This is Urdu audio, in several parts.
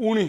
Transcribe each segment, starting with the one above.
19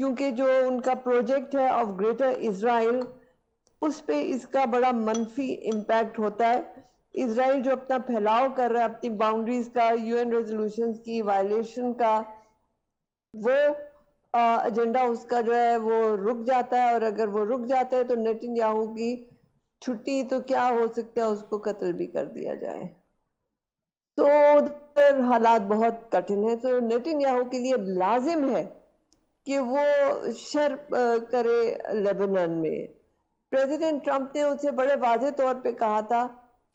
کیونکہ جو ان کا پروجیکٹ ہے آف گریٹر اسرائیل اس پہ اس کا بڑا منفی امپیکٹ ہوتا ہے. اسرائیل جو اپنا پھیلاؤ کر رہا ہے اپنی باؤنڈریز کا, UN ریزولوشنز کی وائلیشن کا, وہ ایجنڈا اس کا جو ہے وہ رک جاتا ہے. اور اگر وہ رک جاتا ہے تو نیتن یاہو کی چھٹی تو کیا ہو سکتا ہے, اس کو قتل بھی کر دیا جائے. تو ادھر حالات بہت کٹھن ہیں. تو نیتن یاہو کے لیے لازم ہے کہ وہ شر کرے لیبنان میں. پریزیڈنٹ ٹرمپ نے اسے بڑے واضح طور پہ کہا تھا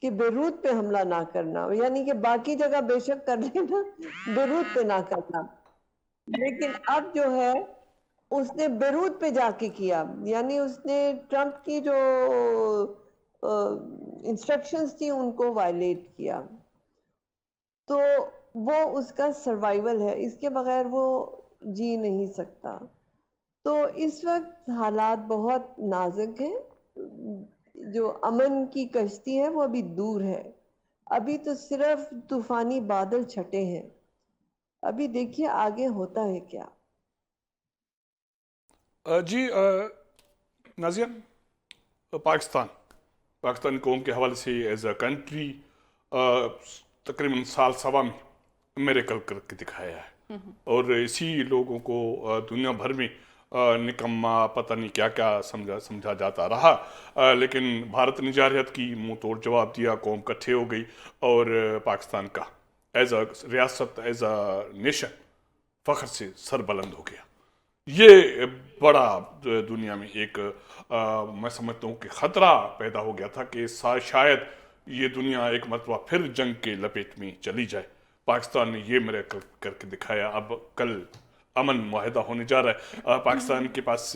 کہ بیروت پہ حملہ نہ کرنا, یعنی کہ باقی جگہ بے شک کر لینا, بیروت پہ نہ کرنا. لیکن اب جو ہے اس نے بیروت پہ جا کے کیا, یعنی اس نے ٹرمپ کی جو انسٹرکشنز تھی ان کو وائلیٹ کیا. تو وہ اس کا سروائیول ہے, اس کے بغیر وہ جی نہیں سکتا. تو اس وقت حالات بہت نازک ہیں. جو امن کی کشتی ہے وہ ابھی دور ہے, ابھی تو صرف طوفانی بادل چھٹے ہیں. ابھی دیکھیے آگے ہوتا ہے کیا. جی نازیہ, پاکستانی قوم کے حوالے سے ایز اے کنٹری تقریباً سال سوا میں میریکل کر کے دکھایا ہے, اور اسی لوگوں کو دنیا بھر میں نکما پتہ نہیں کیا کیا سمجھا جاتا رہا, لیکن بھارت نے جارحیت کی منہ توڑ جواب دیا, قوم کٹھے ہو گئی, اور پاکستان کا ایز اے ریاست, ایز اے نیشن فخر سے سر بلند ہو گیا. یہ بڑا دنیا میں ایک میں سمجھتا ہوں کہ خطرہ پیدا ہو گیا تھا کہ شاید یہ دنیا ایک مرتبہ پھر جنگ کے لپیٹ میں چلی جائے. پاکستان نے یہ میریکل کر کے دکھایا. اب کل امن معاہدہ ہونے جا رہا ہے. پاکستان کے پاس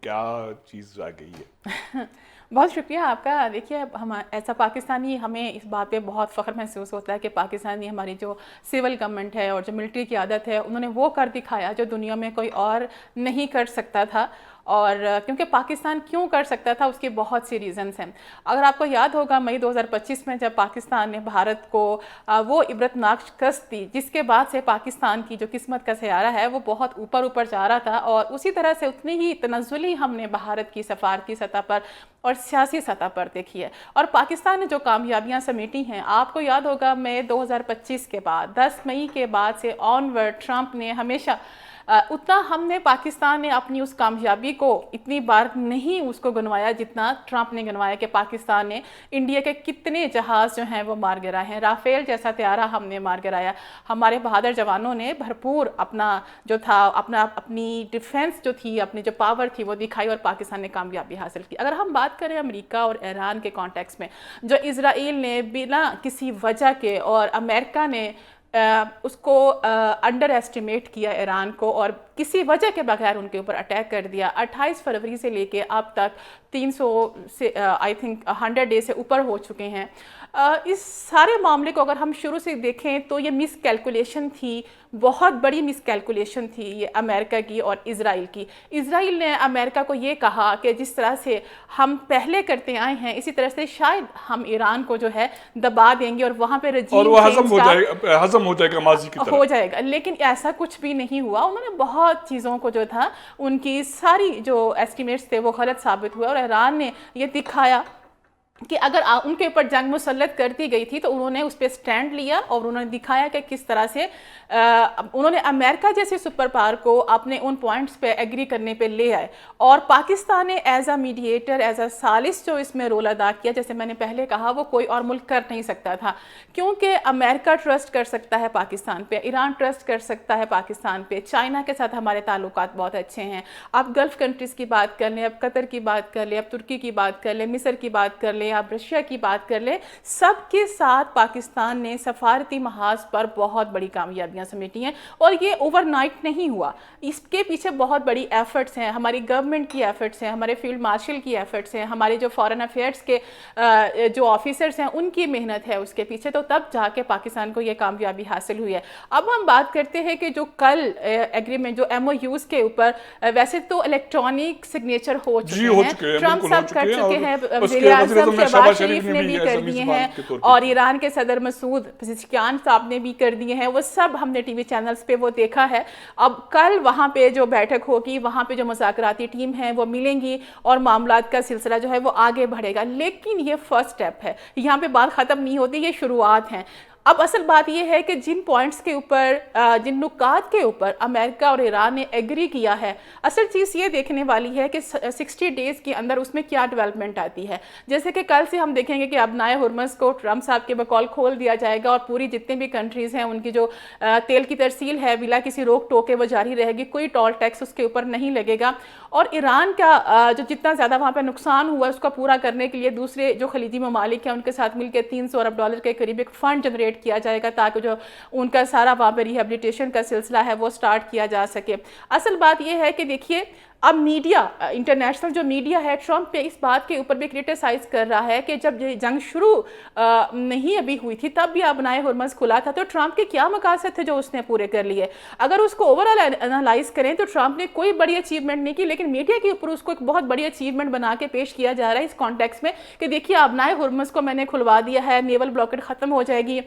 کیا چیز آ گئی ہے؟ بہت شکریہ آپ کا. دیکھیے ایسا پاکستانی, ہمیں اس بات پہ بہت فخر محسوس ہوتا ہے کہ پاکستانی ہماری جو سول گورنمنٹ ہے اور جو ملٹری کی عادت ہے, انہوں نے وہ کر دکھایا جو دنیا میں کوئی اور نہیں کر سکتا تھا. اور کیونکہ پاکستان کیوں کر سکتا تھا اس کے بہت سی ریزنز ہیں. اگر آپ کو یاد ہوگا مئی 2025 میں جب پاکستان نے بھارت کو وہ عبرتناک شکست دی جس کے بعد سے پاکستان کی جو قسمت کا سیارہ ہے وہ بہت اوپر جا رہا تھا, اور اسی طرح سے اتنی ہی تنزلی ہم نے بھارت کی سفارتی سطح پر اور سیاسی سطح پر دیکھی ہے. اور پاکستان نے جو کامیابیاں سمیٹی ہیں, آپ کو یاد ہوگا مئی 2025 کے بعد 10 مئی کے بعد سے آن ورڈ ٹرمپ نے ہمیشہ اتنا ہم نے پاکستان نے اپنی اس کامیابی کو اتنی بار نہیں اس کو گنوایا جتنا ٹرمپ نے گنوایا کہ پاکستان نے انڈیا کے کتنے جہاز جو ہیں وہ مار گرائے ہیں. رافیل جیسا طیارہ ہم نے مار گرایا. ہمارے بہادر جوانوں نے بھرپور اپنا جو تھا اپنی ڈیفنس جو تھی, اپنی جو پاور تھی وہ دکھائی, اور پاکستان نے کامیابی حاصل کی. اگر ہم بات کریں امریکہ اور ایران کے کانٹیکس میں, جو اسرائیل نے بنا کسی وجہ کے اور امریکہ نے اس کو انڈر ایسٹیمیٹ کیا ایران کو, اور کسی وجہ کے بغیر ان کے اوپر اٹیک کر دیا. 28 فروری سے لے کے اب تک 300 سے آئی تھنک 100 ڈیز سے اوپر ہو چکے ہیں. اس سارے معاملے کو اگر ہم شروع سے دیکھیں تو یہ مس کیلکولیشن تھی, بہت بڑی مس کیلکولیشن تھی یہ امریکہ کی اور اسرائیل کی. اسرائیل نے امریکہ کو یہ کہا کہ جس طرح سے ہم پہلے کرتے آئے ہیں اسی طرح سے شاید ہم ایران کو جو ہے دبا دیں گے اور وہاں پہ رجیم اور وہ ہضم ہو جائے گا ماضی کی طرح ہو جائے گا. لیکن ایسا کچھ بھی نہیں ہوا. انہوں نے بہت چیزوں کو جو تھا ان کی ساری جو ایسٹیمیٹس تھے وہ غلط ثابت ہوئے, اور ایران نے یہ دکھایا کہ اگر ان کے اوپر جنگ مسلط کر دی گئی تھی تو انہوں نے اس پہ سٹینڈ لیا, اور انہوں نے دکھایا کہ کس طرح سے انہوں نے امریکہ جیسے سپر پاور کو اپنے ان پوائنٹس پہ ایگری کرنے پہ لے آئے. اور پاکستان نے as a mediator, as a ثالث جو اس میں رول ادا کیا, جیسے میں نے پہلے کہا وہ کوئی اور ملک کر نہیں سکتا تھا, کیونکہ امریکہ ٹرسٹ کر سکتا ہے پاکستان پہ, ایران ٹرسٹ کر سکتا ہے پاکستان پہ, چائنا کے ساتھ ہمارے تعلقات بہت اچھے ہیں. آپ گلف کنٹریز کی بات کر لیں, اب قطر کی بات کر لیں, اب ترکی کی بات کر لیں, مصر کی بات کر لیں, آپ رشیا کی بات کر لیں, سب کے ساتھ پاکستان نے سفارتی محاذ پر بہت بڑی کامیابیاں سمیٹی ہیں. اور یہ اوور نائٹ نہیں ہوا, اس کے پیچھے بہت بڑی ایفرٹس ہیں, ہماری گورنمنٹ کی ایفرٹس ہیں, ہمارے فیلڈ مارشل کی ایفرٹس ہیں, ہمارے جو فارن افیئرس کے جو آفیسرس ہیں ان کی محنت ہے اس کے پیچھے, تو تب جا کے پاکستان کو یہ کامیابی حاصل ہوئی ہے. اب ہم بات کرتے ہیں کہ جو کل ایگریمنٹ جو MOUs کے اوپر ویسے تو الیکٹرانک سگنیچر ہو چکے ہیں, ٹرمپ صاحب کر چکے ہیں, وزیر اعظم میں شہباز شہباز شریف نے بھی ایز کر اے دیے میزبان ہیں کے طور پہ اور کی۔ ایران کے صدر مسعود پزشکیان صاحب نے بھی کر دیے ہیں، وہ سب ہم نے ٹی وی چینلز پہ وہ دیکھا ہے۔ اب کل وہاں پہ جو بیٹھک ہوگی، وہاں پہ جو مذاکراتی ٹیم ہیں وہ ملیں گی اور معاملات کا سلسلہ جو ہے وہ آگے بڑھے گا، لیکن یہ فرسٹ سٹیپ ہے، یہاں پہ بات ختم نہیں ہوتی، یہ شروعات ہیں۔ اب اصل بات یہ ہے کہ جن پوائنٹس کے اوپر، جن نکات کے اوپر امریکہ اور ایران نے ایگری کیا ہے، اصل چیز یہ دیکھنے والی ہے کہ 60 ڈیز کے اندر اس میں کیا ڈیولپمنٹ آتی ہے۔ جیسے کہ کل سے ہم دیکھیں گے کہ ابنائے ہرمز کو ٹرمپ صاحب کے بقول کھول دیا جائے گا اور پوری جتنے بھی کنٹریز ہیں ان کی جو تیل کی ترسیل ہے بلا کسی روک ٹوک کے وہ جاری رہے گی، کوئی ٹول ٹیکس اس کے اوپر نہیں لگے گا، اور ایران کا جو جتنا زیادہ وہاں پہ نقصان ہوا ہے اس کا پورا کرنے کے لیے دوسرے جو خلیجی ممالک ہیں ان کے ساتھ مل کے $300 ارب کے قریب ایک فنڈ جنریٹ کیا جائے گا تاکہ جو ان کا سارا وہاں پہ ریہیبلیٹیشن کا سلسلہ ہے وہ سٹارٹ کیا جا سکے۔ اصل بات یہ ہے کہ دیکھیے اب میڈیا، انٹرنیشنل جو میڈیا ہے ٹرمپ پہ اس بات کے اوپر بھی کرٹیسائز کر رہا ہے کہ جب یہ جنگ شروع نہیں ابھی ہوئی تھی تب بھی ابنائے ہرمز کھلا تھا، تو ٹرمپ کے کیا مقاصد تھے جو اس نے پورے کر لیے؟ اگر اس کو اوورآل انالائز کریں تو ٹرمپ نے کوئی بڑی اچیومنٹ نہیں کی، لیکن میڈیا کے اوپر اس کو ایک بہت بڑی اچیومنٹ بنا کے پیش کیا جا رہا ہے اس کانٹیکس میں کہ دیکھیے ابنائے ہرمز کو میں نے کھلوا دیا ہے، نیول بلاکیڈ ختم ہو جائے گی،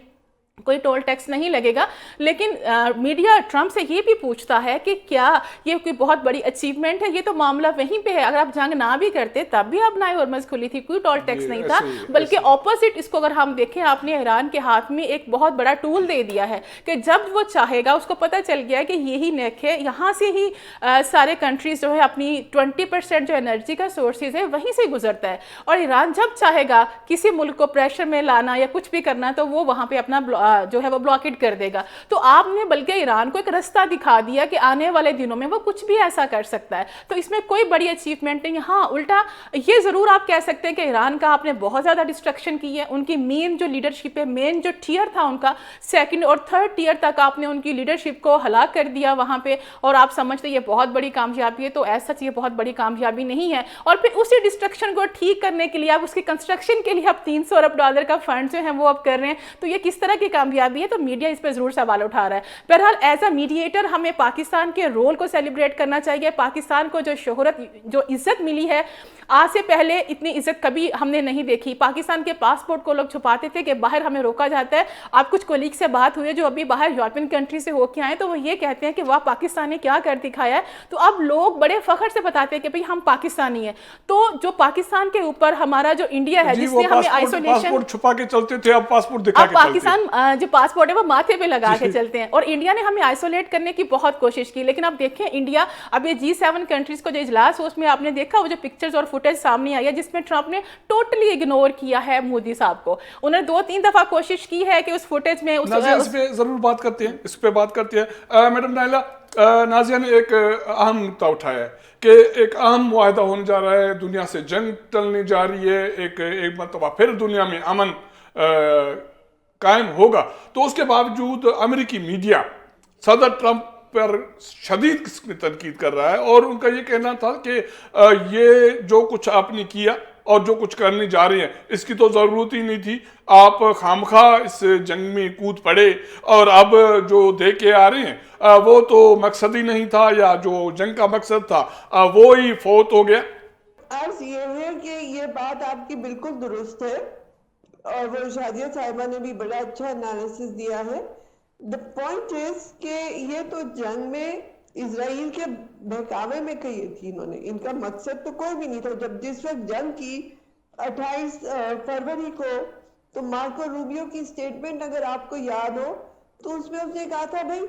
کوئی ٹول ٹیکس نہیں لگے گا۔ لیکن میڈیا ٹرمپ سے یہ بھی پوچھتا ہے کہ کیا یہ کوئی بہت بڑی اچیومنٹ ہے؟ یہ تو معاملہ وہیں پہ ہے، اگر آپ جنگ نہ بھی کرتے تب بھی ابنائے ہرمز کھلی تھی، کوئی ٹول ٹیکس نہیں تھا، بلکہ اپوزٹ اس کو اگر ہم دیکھیں آپ نے ایران کے ہاتھ میں ایک بہت بڑا ٹول دے دیا ہے کہ جب وہ چاہے گا، اس کو پتہ چل گیا ہے کہ یہی نیک ہے، یہاں سے ہی سارے کنٹریز جو ہے اپنی 20% جو انرجی کا سورسز ہے وہیں سے گزرتا ہے، اور ایران جب چاہے گا کسی ملک کو پریشر میں لانا یا کچھ بھی کرنا تو وہ وہاں پہ اپنا جو ہے وہ بلاکیڈ کر دے گا۔ تو آپ نے بلکہ ایران کو ایک رستہ دکھا دیا کہ آنے والے دنوں میں وہ کچھ بھی ایسا کر سکتا ہے، تو اس میں کوئی بڑی اچیومنٹ نہیں۔ ہاں الٹا یہ ضرور آپ کہہ سکتے ہیں کہ ایران کا آپ نے بہت زیادہ ڈسٹرکشن کی ہے، ان کی مین جو لیڈرشپ ہے، مین جو ٹیئر تھا ان کا، سیکنڈ اور تھرڈ ٹیئر تک آپ نے ان کی لیڈرشپ کو ہلاک کر دیا وہاں پہ، اور آپ سمجھتے یہ بہت بڑی کامیابی ہے، تو ایسا یہ بہت بڑی کامیابی نہیں ہے۔ اور پھر اسی ڈسٹرکشن کو ٹھیک کرنے کے لیے آپ اس کی کنسٹرکشن کے لیے آپ $300 ارب کا فنڈ جو ہیں وہ اب کر رہے ہیں، تو یہ کس طرح کی کامیابی ہے؟ تو میڈیا اس پہ ضرور سوال اٹھا رہا ہے۔ بہرحال ایز اے میڈییٹر ہمیں پاکستان کے رول کو سیلیبریٹ کرنا چاہیے۔ پاکستان کو جو شہرت، جو عزت ملی ہے، آج سے پہلے اتنی عزت کبھی ہم نے نہیں دیکھی۔ پاکستان کے پاسپورٹ کو لوگ چھپاتے تھے کہ باہر ہمیں روکا جاتا ہے۔ آپ کچھ کولیگ سے بات ہوئی ہے جو ابھی باہر یورپین کنٹری سے ہو کے آئے، تو وہ یہ کہتے ہیں کہ واہ پاکستان نے کیا کر دکھایا ہے، تو اب لوگ بڑے فخر سے بتاتے ہیں کہ بھئی ہم پاکستانی ہیں۔ تو جو پاکستان کے اوپر ہمارا جو انڈیا ہے جس نے ہمیں آئسولیشن، پاسپورٹ چھپا کے چلتے تھے، اب پاسپورٹ دکھا اب کے چلتے ہیں۔ پاکستان جو پاسپورٹ ہے وہ ماتھے پہ لگا کے چلتے ہیں، اور انڈیا نے ہمیں آئسولیٹ کرنے کی بہت کوشش کی، لیکن اب دیکھیں انڈیا، اب یہ G7 کنٹریز کو جو اجلاس ہو اس میں آپ نے دیکھا وہ جو پکچرز اور فوٹیج سامنے آئی ہے جس میں ٹرمپ نے ٹوٹلی اگنور کیا ہے مودی صاحب کو۔ انہوں نے 2-3 دفعہ کوشش کی ہے کہ اس فوٹیج میں اس پہ ضرور بات کرتے ہیں، اس پہ بات کرتے ہیں۔ میڈم نائلہ، نازیہ نے ایک اہم نقطہ اٹھایا ہے کہ ایک اہم معاہدہ ہونے جا رہا ہے، دنیا سے جنگ ٹلنے جا رہی ہے، ایک مرتبہ پھر دنیا میں امن قائم ہوگا، تو اس کے باوجود امریکی میڈیا صدر ٹرمپ پر شدید قسم کی تنقید کر رہا ہے، اور ان کا یہ کہنا تھا کہ یہ جو کچھ آپ نے کیا اور جو کچھ کرنے جا رہے ہیں اس کی تو ضرورت ہی نہیں تھی، آپ خامخواہ اس جنگ میں کود پڑے، اور اب جو دے کے آ رہے ہیں وہ تو مقصد ہی نہیں تھا، یا جو جنگ کا مقصد تھا وہ ہی فوت ہو گیا۔ عرض یہ ہے کہ یہ بات آپ کی بالکل درست ہے، اور وہ شادیہ صاحبہ نے بھی بڑا اچھا انالیسس دیا ہے۔ the point is کہ یہ تو جنگ میں اسرائیل کے بہکاوے میں کہی تھی انہوں نے، ان کا مقصد تو کوئی بھی نہیں تھا۔ جب جس وقت جنگ کی 28 فروری کو، تو مارکو روبیو کی سٹیٹمنٹ اگر آپ کو یاد ہو تو اس میں اس نے کہا تھا بھائی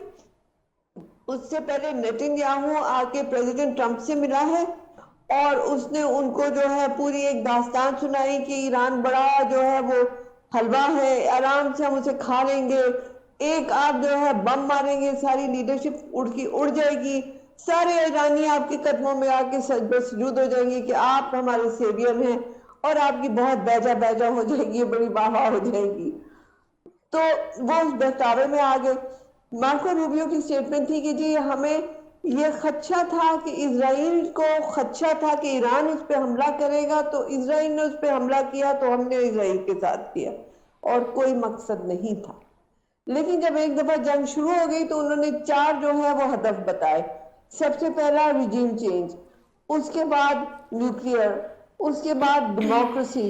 اس سے پہلے نیتن یاہو آ کے پریزیڈنٹ ٹرمپ سے ملا ہے، اور اس نے ان کو جو ہے پوری ایک داستان سنائی کہ ایران بڑا جو ہے وہ حلوہ ہے، آرام سے ہم اسے کھا لیں گے، ایک آپ جو ہے بم ماریں گے ساری لیڈرشپ اڑ جائے گی، سارے ایرانی آپ کے قدموں میں آ کے سجود ہو جائیں گے کہ آپ ہمارے سیویئر ہیں، اور آپ کی بہت بیجا ہو جائے گی، بڑی واہ ہو جائے گی۔ تو وہ اس بہکاوے میں آ گئے۔ مارکو روبیو کی سٹیٹمنٹ تھی کہ جی ہمیں یہ خدشہ تھا، کہ اسرائیل کو خدشہ تھا کہ ایران اس پہ حملہ کرے گا، تو اسرائیل نے اس پہ حملہ کیا تو ہم نے اسرائیل کے ساتھ کیا، اور کوئی مقصد نہیں تھا۔ لیکن جب ایک دفعہ جنگ شروع ہو گئی تو انہوں نے 4 جو ہے وہ ہدف بتائے۔ سب سے پہلا ریجیم چینج، اس کے بعد نیوکلیئر، اس کے بعد democracy,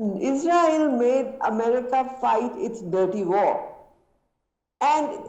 Israel made America fight its dirty war, and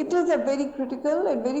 it is a very critical and very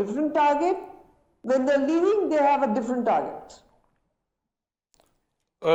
different target, when they're leaving they have a different target.